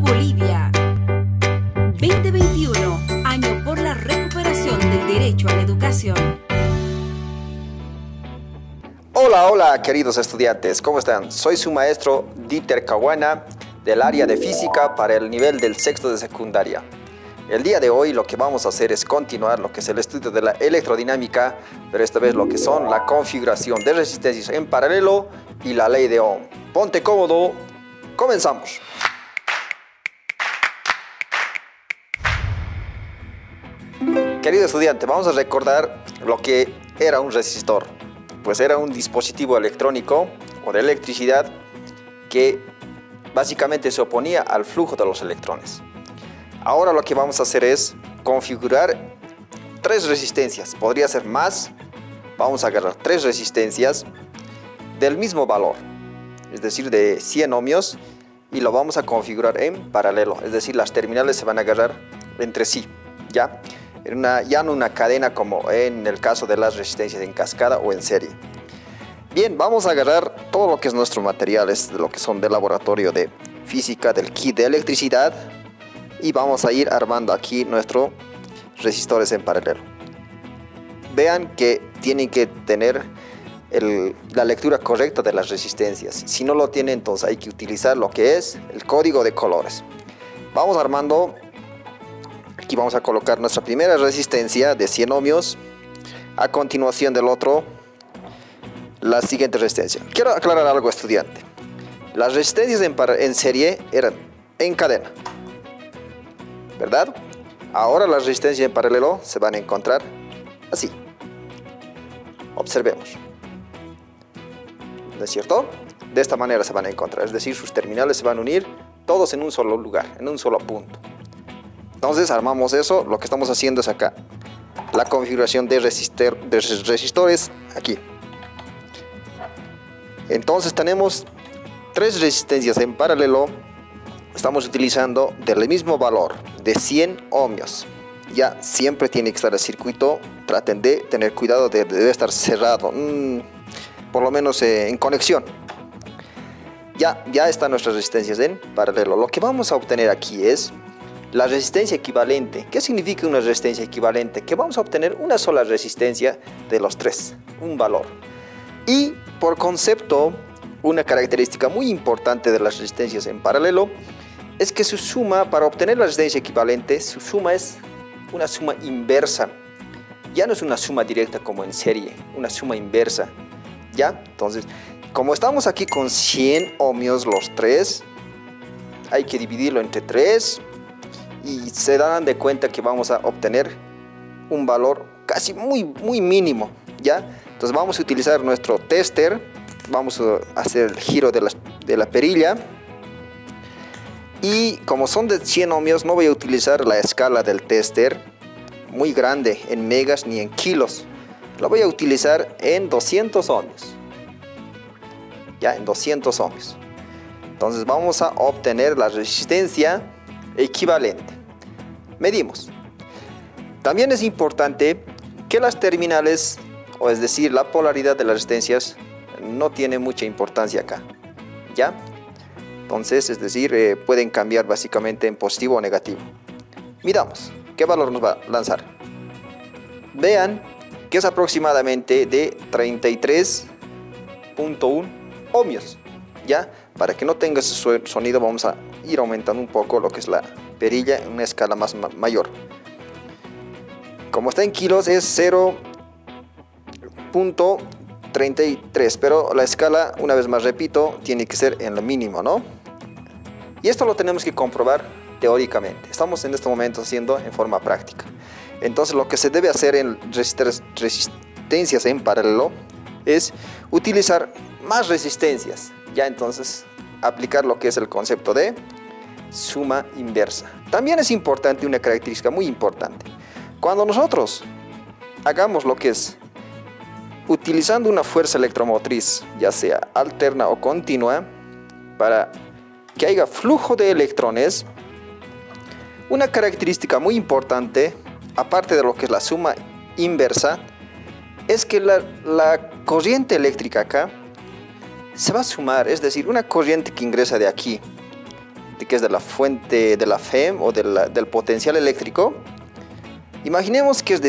Bolivia. 2021, año por la recuperación del derecho a la educación. Hola, hola queridos estudiantes, ¿cómo están? Soy su maestro Dieter Caguana del área de física para el nivel del sexto de secundaria. El día de hoy lo que vamos a hacer es continuar lo que es el estudio de la electrodinámica, pero esta vez lo que son la configuración de resistencias en paralelo y la ley de Ohm. Ponte cómodo, comenzamos. Querido estudiante, vamos a recordar lo que era un resistor. Pues era un dispositivo electrónico o de electricidad que básicamente se oponía al flujo de los electrones. Ahora lo que vamos a hacer es configurar tres resistencias, podría ser más. Vamos a agarrar tres resistencias del mismo valor, es decir, de 100 ohmios, y lo vamos a configurar en paralelo, es decir, las terminales se van a agarrar entre sí, ¿ya? Ya no una cadena como en el caso de las resistencias en cascada o en serie. Bien, vamos a agarrar todo lo que es nuestro material, es lo que son del laboratorio de física, del kit de electricidad, y vamos a ir armando aquí nuestros resistores en paralelo. Vean que tienen que tener la lectura correcta de las resistencias. Si no lo tienen, entonces hay que utilizar lo que es el código de colores. Vamos armando. Aquí vamos a colocar nuestra primera resistencia de 100 ohmios. A continuación del otro, la siguiente resistencia. Quiero aclarar algo, estudiante. Las resistencias en serie eran en cadena, ¿verdad? Ahora las resistencias en paralelo se van a encontrar así. Observemos. ¿No es cierto? De esta manera se van a encontrar, es decir, sus terminales se van a unir todos en un solo lugar, en un solo punto. Entonces armamos eso. Lo que estamos haciendo es acá la configuración de resistores aquí. Entonces tenemos tres resistencias en paralelo. Estamos utilizando del mismo valor de 100 ohmios. Ya siempre tiene que estar el circuito. Traten de tener cuidado, debe estar cerrado, por lo menos en conexión. Ya están nuestras resistencias en paralelo. Lo que vamos a obtener aquí es la resistencia equivalente. ¿Qué significa una resistencia equivalente? Que vamos a obtener una sola resistencia de los tres, un valor. Y por concepto, una característica muy importante de las resistencias en paralelo es que su suma, para obtener la resistencia equivalente, su suma es una suma inversa. Ya no es una suma directa como en serie, una suma inversa. ¿Ya? Entonces, como estamos aquí con 100 ohmios los tres, hay que dividirlo entre 3 y se darán de cuenta que vamos a obtener un valor casi muy mínimo, ¿ya? Entonces vamos a utilizar nuestro tester, vamos a hacer el giro de la perilla, y como son de 100 ohmios no voy a utilizar la escala del tester muy grande en megas ni en kilos, lo voy a utilizar en 200 ohmios, ya, en 200 ohmios. Entonces vamos a obtener la resistencia equivalente. Medimos. También es importante que las terminales, o es decir, la polaridad de las resistencias, no tiene mucha importancia acá, ¿ya? Entonces, es decir, pueden cambiar básicamente en positivo o negativo. Midamos. ¿Qué valor nos va a lanzar? Vean que es aproximadamente de 33.1 ohmios, ¿ya? Para que no tenga ese sonido vamos a ir aumentando un poco lo que es la perilla en una escala más mayor. Como está en kilos es 0.33, pero la escala, una vez más repito, tiene que ser en lo mínimo, ¿no? Y esto lo tenemos que comprobar teóricamente. Estamos en este momento haciendo en forma práctica. Entonces lo que se debe hacer en resistencias en paralelo es utilizar más resistencias. Ya entonces aplicar lo que es el concepto de suma inversa. También es importante una característica muy importante. Cuando nosotros hagamos lo que es utilizando una fuerza electromotriz, ya sea alterna o continua, para que haya flujo de electrones, una característica muy importante, aparte de lo que es la suma inversa, es que la corriente eléctrica acá se va a sumar, es decir, una corriente que ingresa de aquí que es de la fuente de la FEM o del potencial eléctrico, imaginemos que es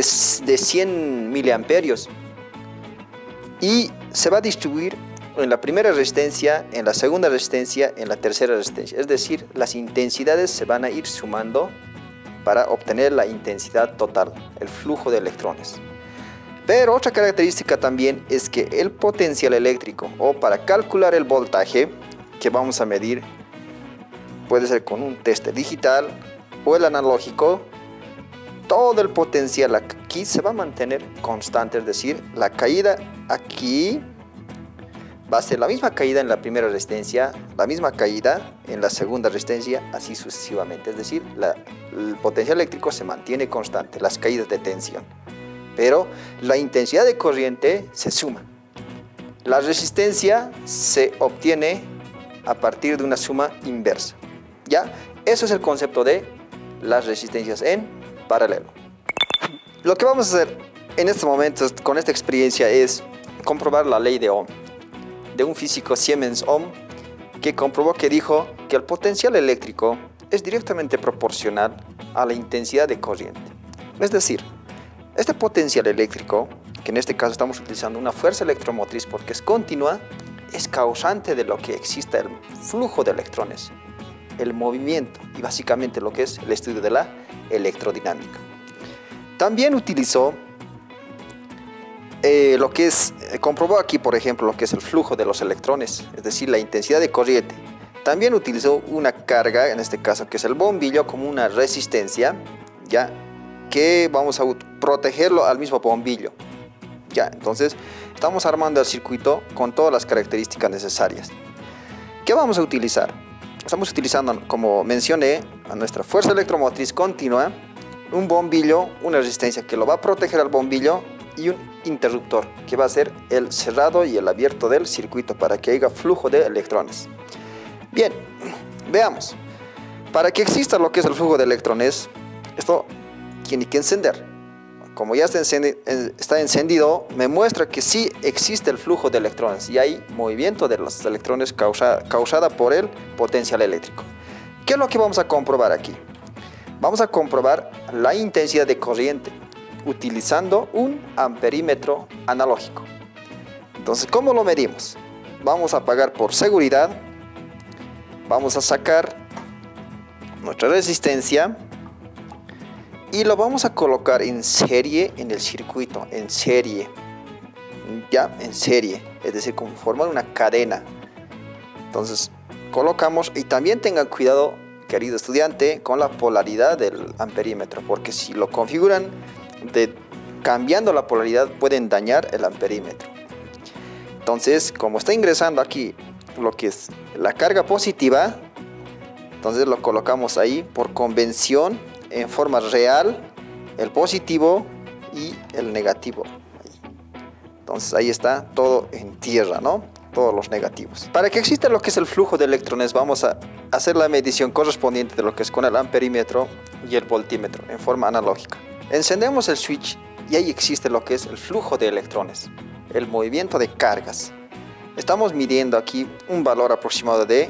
de 100 miliamperios y se va a distribuir en la primera resistencia, en la segunda resistencia, en la tercera resistencia. Es decir, las intensidades se van a ir sumando para obtener la intensidad total, el flujo de electrones. Pero otra característica también es que el potencial eléctrico, o para calcular el voltaje que vamos a medir, puede ser con un tester digital o el analógico, todo el potencial aquí se va a mantener constante, es decir, la caída aquí va a ser la misma caída en la primera resistencia, la misma caída en la segunda resistencia, así sucesivamente. Es decir, el potencial eléctrico se mantiene constante, las caídas de tensión. Pero la intensidad de corriente se suma. La resistencia se obtiene a partir de una suma inversa. ¿Ya? Eso es el concepto de las resistencias en paralelo. Lo que vamos a hacer en este momento con esta experiencia es comprobar la ley de Ohm, de un físico Siemens Ohm, que comprobó que dijo que el potencial eléctrico es directamente proporcional a la intensidad de corriente. Es decir, este potencial eléctrico, que en este caso estamos utilizando una fuerza electromotriz porque es continua, es causante de lo que exista el flujo de electrones, el movimiento y básicamente lo que es el estudio de la electrodinámica. También utilizó comprobó aquí, por ejemplo, lo que es el flujo de los electrones, es decir, la intensidad de corriente. También utilizó una carga, en este caso, que es el bombillo, como una resistencia, ya que vamos a protegerlo al mismo bombillo. Ya, entonces, estamos armando el circuito con todas las características necesarias. ¿Qué vamos a utilizar? Estamos utilizando, como mencioné, a nuestra fuerza electromotriz continua, un bombillo, una resistencia que lo va a proteger al bombillo y un interruptor que va a ser el cerrado y el abierto del circuito para que haya flujo de electrones. Bien, veamos. Para que exista lo que es el flujo de electrones, esto tiene que encender. Como ya está encendido, me muestra que sí existe el flujo de electrones y hay movimiento de los electrones causada por el potencial eléctrico. ¿Qué es lo que vamos a comprobar aquí? Vamos a comprobar la intensidad de corriente utilizando un amperímetro analógico. Entonces, ¿cómo lo medimos? Vamos a apagar por seguridad, vamos a sacar nuestra resistencia y lo vamos a colocar en serie en el circuito, en serie, ya en serie, es decir, como formar una cadena. Entonces, colocamos y también tengan cuidado, querido estudiante, con la polaridad del amperímetro, porque si lo configuran cambiando la polaridad pueden dañar el amperímetro. Entonces, como está ingresando aquí lo que es la carga positiva, entonces lo colocamos ahí por convención en forma real, el positivo y el negativo. Entonces ahí está todo en tierra, ¿no? Todos los negativos. Para que exista lo que es el flujo de electrones, vamos a hacer la medición correspondiente de lo que es con el amperímetro y el voltímetro en forma analógica. Encendemos el switch y ahí existe lo que es el flujo de electrones, el movimiento de cargas. Estamos midiendo aquí un valor aproximado de,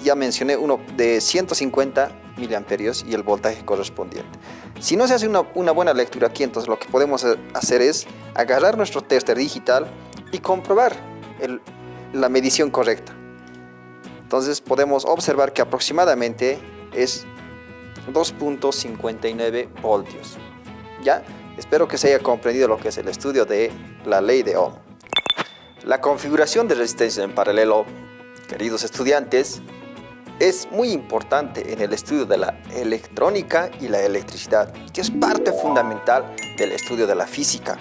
ya mencioné, uno de 150 miliamperios y el voltaje correspondiente. Si no se hace una buena lectura aquí, entonces lo que podemos hacer es agarrar nuestro tester digital y comprobar la medición correcta. Entonces podemos observar que aproximadamente es 2.59 voltios. ¿Ya? Espero que se haya comprendido lo que es el estudio de la ley de Ohm. La configuración de resistencia en paralelo, queridos estudiantes, es muy importante en el estudio de la electrónica y la electricidad, que es parte fundamental del estudio de la física.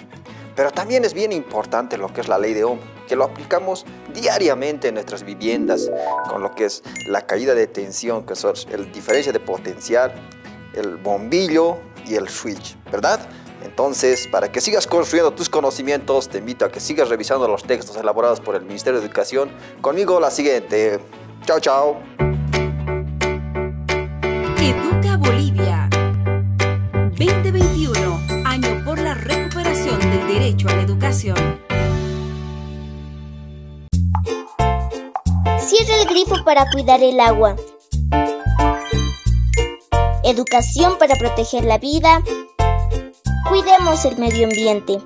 Pero también es bien importante lo que es la ley de Ohm, que lo aplicamos diariamente en nuestras viviendas, con lo que es la caída de tensión, que son la diferencia de potencial, el bombillo y el switch, ¿verdad? Entonces, para que sigas construyendo tus conocimientos, te invito a que sigas revisando los textos elaborados por el Ministerio de Educación. Conmigo la siguiente. Chao, chao. Educa Bolivia 2021, año por la recuperación del derecho a la educación. Cierra el grifo para cuidar el agua. educación para proteger la vida. Cuidemos el medio ambiente.